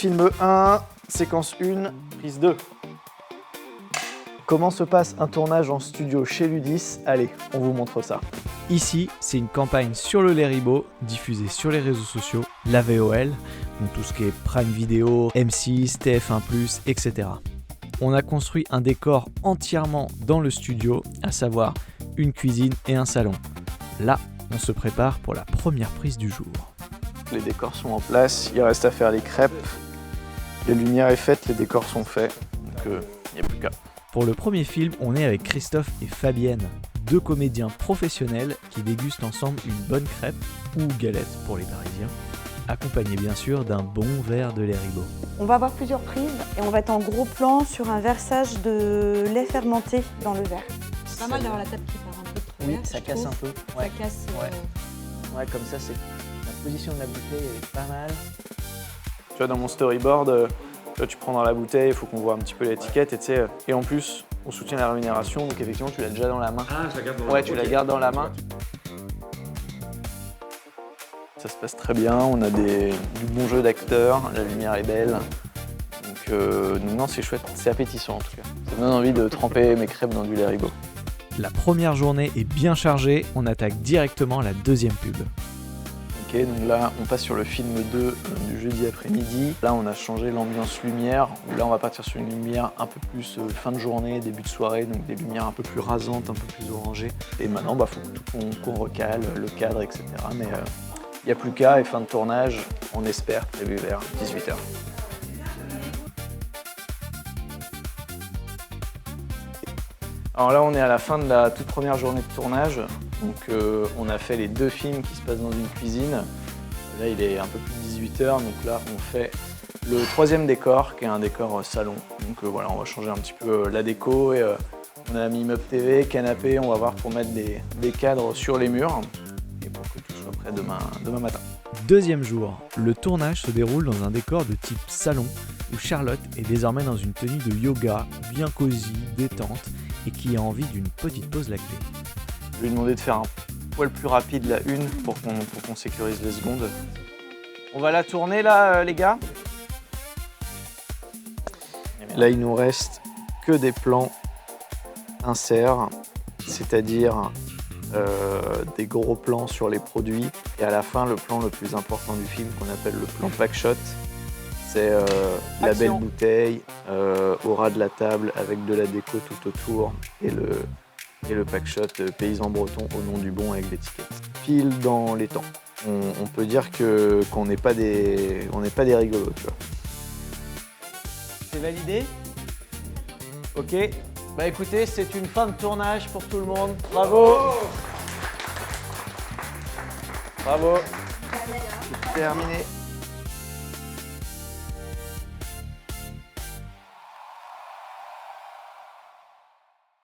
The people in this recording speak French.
Film 1, séquence 1, prise 2. Comment se passe un tournage en studio chez Ludis? Allez, on vous montre ça. Ici, c'est une campagne sur le lait Ribot, diffusée sur les réseaux sociaux, la VOL, donc tout ce qui est Prime Video, M6, TF1+, etc. On a construit un décor entièrement dans le studio, à savoir une cuisine et un salon. Là, on se prépare pour la première prise du jour. Les décors sont en place, il reste à faire les crêpes. La lumière est faite, les décors sont faits, donc il n'y a plus qu'à. Pour le premier film, on est avec Christophe et Fabienne, deux comédiens professionnels qui dégustent ensemble une bonne crêpe, ou galette pour les Parisiens, accompagnés bien sûr d'un bon verre de lait Ribot. On va avoir plusieurs prises et on va être en gros plan sur un versage de lait fermenté dans le verre. C'est pas mal d'avoir la table qui part un peu de Oui, travers, ça je casse trouve. un peu. Ça casse. Ouais, comme ça, c'est la position de la bouteille, elle est pas mal. Tu vois, dans mon storyboard, tu prends dans la bouteille, il faut qu'on voit un petit peu l'étiquette, et en plus, on soutient la rémunération, donc effectivement, tu l'as déjà dans la main. Ah, je la garde dans la main. Ouais, tu la gardes dans la main. Ça se passe très bien, on a du bon jeu d'acteurs, la lumière est belle. Donc non, c'est chouette, c'est appétissant en tout cas. Ça me donne envie de tremper mes crêpes dans du lait Ribot. La première journée est bien chargée, on attaque directement la deuxième pub. Ok, donc là, on passe sur le film 2 du jeudi après-midi. Là, on a changé l'ambiance lumière. Là, on va partir sur une lumière un peu plus fin de journée, début de soirée, donc des lumières un peu plus rasantes, un peu plus orangées. Et maintenant, il faut qu'on recale le cadre, etc. Mais il n'y a plus qu'à, et fin de tournage, on espère, prévu vers 18h. Alors là, on est à la fin de la toute première journée de tournage. Donc on a fait les deux films qui se passent dans une cuisine. Là, il est un peu plus de 18h, donc là, on fait le troisième décor, qui est un décor salon. Donc voilà, on va changer un petit peu la déco. Et on a mis meubles TV, canapé, on va voir pour mettre des cadres sur les murs. Et pour que tout soit prêt demain matin. Deuxième jour, le tournage se déroule dans un décor de type salon, où Charlotte est désormais dans une tenue de yoga, bien cosy, détente, et qui a envie d'une petite pause lactée. Je lui ai demandé de faire un poil plus rapide la une pour qu'on sécurise les secondes. On va la tourner là, les gars. Là, il nous reste que des plans inserts, c'est-à-dire des gros plans sur les produits. Et à la fin, le plan le plus important du film, qu'on appelle le plan pack shot, c'est la belle bouteille au ras de la table avec de la déco tout autour et le pack shot paysan breton au nom du bon avec l'étiquette. Pile dans les temps. On peut dire qu'on n'est pas des rigolos, tu vois. C'est validé? Ok. Bah écoutez, c'est une fin de tournage pour tout le monde. Bravo. Bravo. C'est terminé.